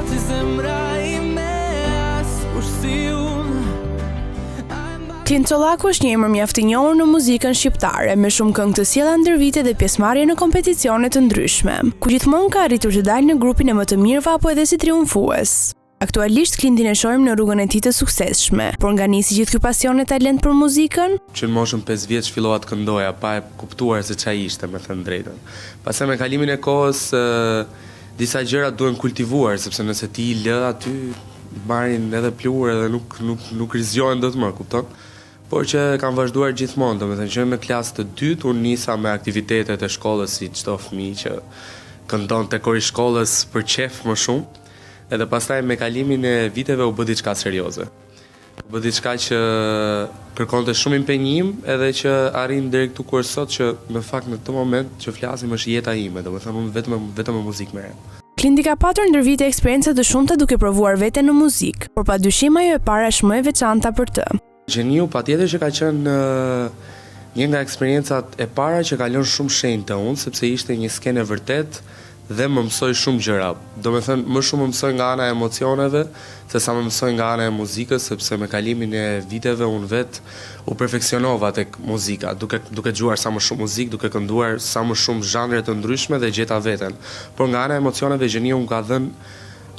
ti zemra ime as kush si unë. Klint Collaku është një emër mjaft i njohur në muzikën shqiptare, me shumë këngë të sjella ndër vite dhe pjesëmarrje në kompeticione të ndryshme, ku gjithmonë ka arritur të dalë në grupin e më të mirëve apo edhe si triumfues. Aktualisht Klintin e shohim në rrugën e tij të suksesshme, por nga nisi gjithë ky pasion e talent për muzikën, që në moshën 5 vjeç fillova të këndoja, pa e kuptuar se ç'a ishte, me thënë drejtën. Pastaj me kalimin e kohës disa gjëra duhen kultivuar, sepse nëse ti i lë aty marrin edhe plur edhe nuk rizgjohen dot më, kupton? Por që kam vazhduar gjithmonë, domethënë që në klasë të dytë unë nisa me aktivitetet e shkollës si çdo fëmijë që këndon te kori shkollës për qef më shumë, edhe pastaj me kalimin e viteve u bë diçka serioze. U bë diçka që kërkonte shumë impenjim edhe që arrin deri këtu ku është sot, që në fakt në këtë moment që flasim është jeta ime, domethënë unë vetëm me muzikë merrem. Klinti ka patur ndër vite eksperjenca të shumta duke provuar veten në muzikë, por padyshim ajo e para është më e veçanta për të. Gjeniu patjetër që ka qenë një nga eksperiencat e para që ka lënë shumë shenjë te unë, sepse ishte një skenë e vërtet dhe më mësoi shumë gjëra. Domethënë më shumë më mësoi nga ana e emocioneve se sa më mësoi nga ana e muzikës, sepse me kalimin e viteve unë vet u perfeksionova tek muzika, duke dëgjuar sa më shumë muzikë, duke kënduar sa më shumë zhanre të ndryshme dhe gjeta veten. Por nga ana e emocioneve gjeniu më ka dhënë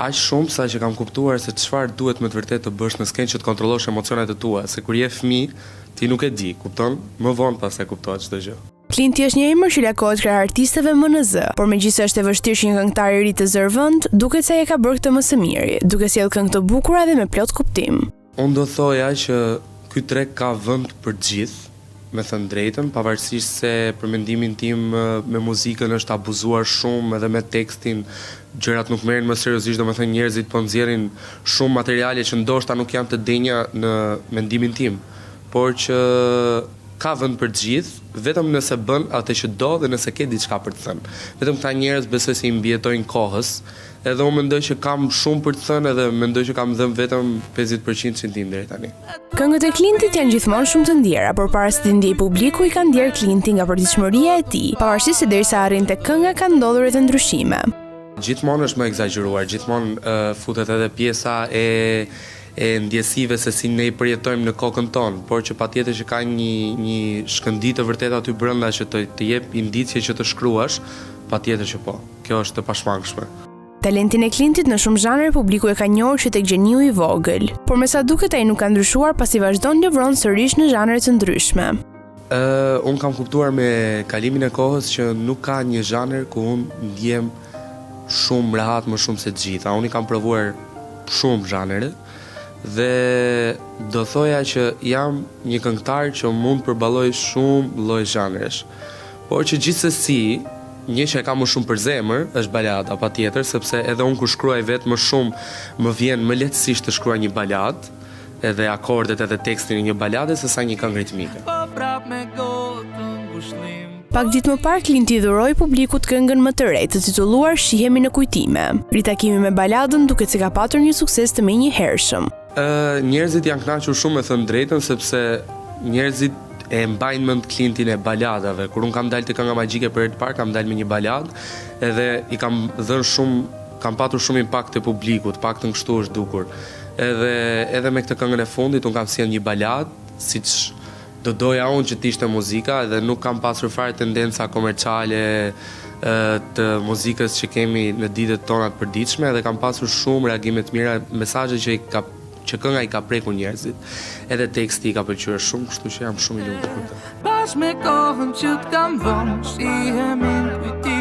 aq shumë sa që kam kuptuar se çfarë duhet me të vërtetë të bësh në skenë që të kontrollosh emocionet e tua, se kur je fëmijë ti nuk e di, kupton? Më vonë pastaj kuptohet çdo gjë. Klinti është një emër që lakohet krah artistëve MNZ, por megjithëse është e vështirë që një këngëtar i ri të zërvend, duket se ai ka bërë këtë më së miri, duke sjellë këngë të bukura dhe me plot kuptim. Unë do thoja që ky treg ka vend për gjithë, me thënë drejtën, pavarësisht se për mendimin tim me muzikën është abuzuar shumë edhe me tekstin, gjërat nuk merren më seriozisht, domethënë njerëzit po nxjerrin shumë materiale që ndoshta nuk janë të denja në mendimin tim, por që ka vend për gjithë, vetëm nëse bën atë që do dhe nëse ke diçka për të thënë. Vetëm këta njerëz besoj se i mbijetojnë kohës, edhe unë mendoj që kam shumë për të thënë edhe mendoj që kam dhënë vetëm 50% që ndim deri tani. Këngët e Klintit janë gjithmonë shumë të ndjera, por para se të ndjej publiku i ka ndjer Klinti nga përditshmëria e tij, pavarësisht se derisa arrin tek kënga kanë ndodhur edhe ndryshime. Gjithmonë është më egzageruar, gjithmonë futet edhe pjesa e ndjesive se si ne i përjetojmë në kokën tonë, por që patjetër që ka një shkëndijë të vërtetë aty brenda që të jep indicje që të shkruash, patjetër që po. Kjo është e pashmangshme. Talentin e Klintit në shumë zhanre publiku e ka njohur që tek gjeniu i vogël, por me sa duket ai nuk ka ndryshuar pasi vazhdon lëvron sërish në zhanre të ndryshme. Unë kam kuptuar me kalimin e kohës që nuk ka një zhanër ku unë ndjem shumë rahat më shumë se të gjitha. Unë i kam provuar shumë zhanere dhe do thoja që jam një këngëtar që mund përballoj shumë lloj zhanresh. Por që gjithsesi një që e kam më shumë për zemër është balada, patjetër, sepse edhe unë kur shkruaj vetë më shumë më vjen më lehtësisht të shkruaj një balad, edhe akordet edhe tekstin e një balade sesa një këngë ritmike. Pak ditë më parë Klinti dhuroi publikut këngën më të re, të titulluar Shihemi në kujtime. Ritakimi me baladën duket se ka patur një sukses të menjëhershëm. Njerëzit janë kënaqur shumë me thënë drejtën, sepse njerëzit e mbajnë mend Klintin e baladave. Kur unë kam dalë te kënga magjike për herë të parë, kam dalë me një balad, edhe i kam dhënë shumë, kam patur shumë impakt te publiku, paktën kështu është dukur. Edhe me këtë këngën e fundit unë kam sjellë një balad, siç do doja unë që t'ishte muzika, edhe nuk kam pasur fare tendenca komerciale të muzikës që kemi në ditët tona të përditshme, edhe kam pasur shumë reagime të mira, mesazhe që kënga i ka prekur njerëzit. Edhe teksti i ka pëlqyer shumë, kështu që jam shumë i lumtur për këtë. Bashkë me kohën që t'kam vënë, shihemi në kujtime.